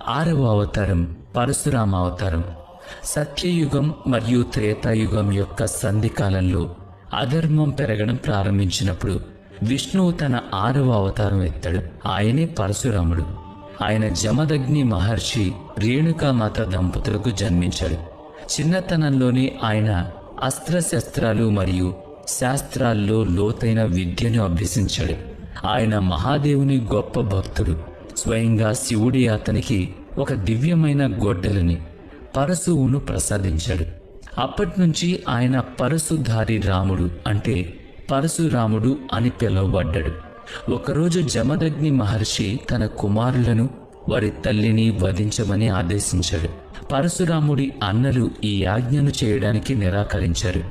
ఆరవ అవతారం పరశురామ అవతారం. సత్యయుగం మరియు త్రేతాయుగం యొక్క సంధి కాలంలో అధర్మం పెరగడం ప్రారంభించినప్పుడు విష్ణువు తన ఆరవ అవతారం ఎత్తాడు. ఆయనే పరశురాముడు. ఆయన జమదగ్ని మహర్షి రేణుకామాత దంపతులకు జన్మించాడు. చిన్నతనంలోనే ఆయన అస్త్రశస్త్రాలు మరియు శాస్త్రాల్లో లోతైన విద్యను అభ్యసించాడు. ఆయన మహాదేవుని గొప్ప భక్తుడు. స్వయంగా శివుడి అతనికి ఒక దివ్యమైన గొడ్డలిని పరశువును ప్రసాదించాడు. అప్పటినుంచి ఆయన పరశుధారి రాముడు అంటే పరశురాముడు అని పిలువబడ్డాడు. ఒకరోజు జమదగ్ని మహర్షి తన కుమారులను వారి తల్లిని వధించమని ఆదేశించాడు. పరశురాముడి అన్నలు ఈ ఆజ్ఞను చేయడానికి నిరాకరించారు.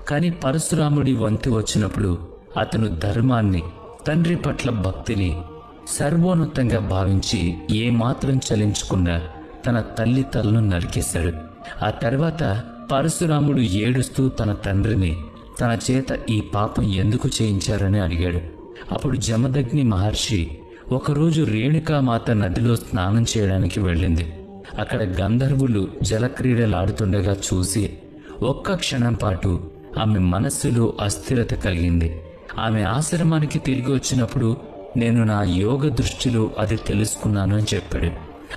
కానీ పరశురాముడి వంతు వచ్చినప్పుడు అతను ధర్మాన్ని, తండ్రి పట్ల భక్తిని సర్వోన్నతంగా భావించి ఏమాత్రం చలించకుండా తన తల్లి తలను నరికేశాడు. ఆ తర్వాత పరశురాముడు ఏడుస్తూ తన తండ్రిని తన చేత ఈ పాపం ఎందుకు చేయించారని అడిగాడు. అప్పుడు జమదగ్ని మహర్షి ఒకరోజు రేణుకామాత నదిలో స్నానం చేయడానికి వెళ్ళింది. అక్కడ గంధర్వులు జలక్రీడలాడుతుండగా చూసి ఒక్క క్షణం పాటు ఆమె మనస్సులో అస్థిరత కలిగింది. ఆమె ఆశ్రమానికి తిరిగి వచ్చినప్పుడు నేను నా యోగ దృష్టిలో అది తెలుసుకున్నాను అని చెప్పాడు.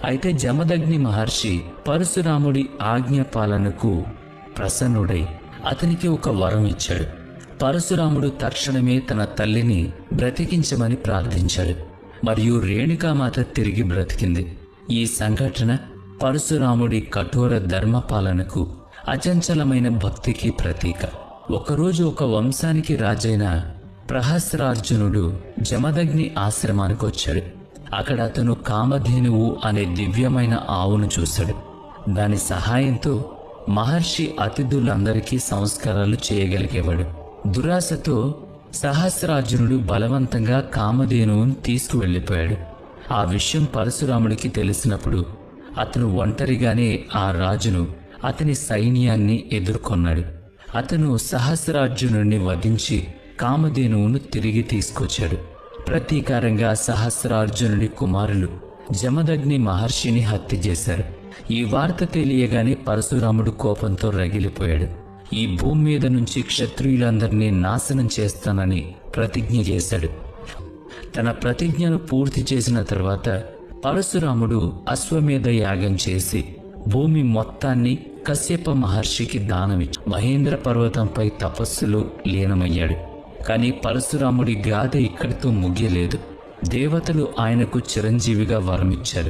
అయితే జమదగ్ని మహర్షి పరశురాముడి ఆజ్ఞ పాలనకు ప్రసన్నుడై అతనికి ఒక వరం ఇచ్చాడు. పరశురాముడు తక్షణమే తన తల్లిని బ్రతికించమని ప్రార్థించాడు మరియు రేణుకామాత తిరిగి బ్రతికింది. ఈ సంఘటన పరశురాముడి కఠోర ధర్మపాలనకు, అచంచలమైన భక్తికి ప్రతీక. ఒకరోజు ఒక వంశానికి రాజైన ప్రహస్రార్జునుడు జమదగ్ని ఆశ్రమానికి వచ్చాడు. అక్కడ అతను కామధేనువు అనే దివ్యమైన ఆవును చూశాడు. దాని సహాయంతో మహర్షి అతిథులందరికీ సంస్కారాలు చేయగలిగేవాడు. దురాశతో సహస్రార్జునుడు బలవంతంగా కామధేనువును తీసుకువెళ్ళిపోయాడు. ఆ విషయం పరశురాముడికి తెలిసినప్పుడు అతను ఒంటరిగానే ఆ రాజును, అతని సైన్యాన్ని ఎదుర్కొన్నాడు. అతను సహస్రార్జునుడిని వధించి కామధేనువును తిరిగి తీసుకొచ్చాడు. ప్రతీకారంగా సహస్రార్జునుడి కుమారులు జమదగ్ని మహర్షిని హత్య చేశారు. ఈ వార్త తెలియగానే పరశురాముడు కోపంతో రగిలిపోయాడు. ఈ భూమి మీద నుంచి క్షత్రియులందరినీ నాశనం చేస్తానని ప్రతిజ్ఞ చేశాడు. తన ప్రతిజ్ఞను పూర్తి చేసిన తర్వాత పరశురాముడు అశ్వమేధ యాగం చేసి భూమి మొత్తాన్ని కశ్యప మహర్షికి దానమిచ్చి మహేంద్ర పర్వతంపై తపస్సులో లీనమయ్యాడు. కానీ పరశురాముడి గాథ ఇక్కడితో ముగియలేదు. దేవతలు ఆయనకు చిరంజీవిగా వరమిచ్చారు.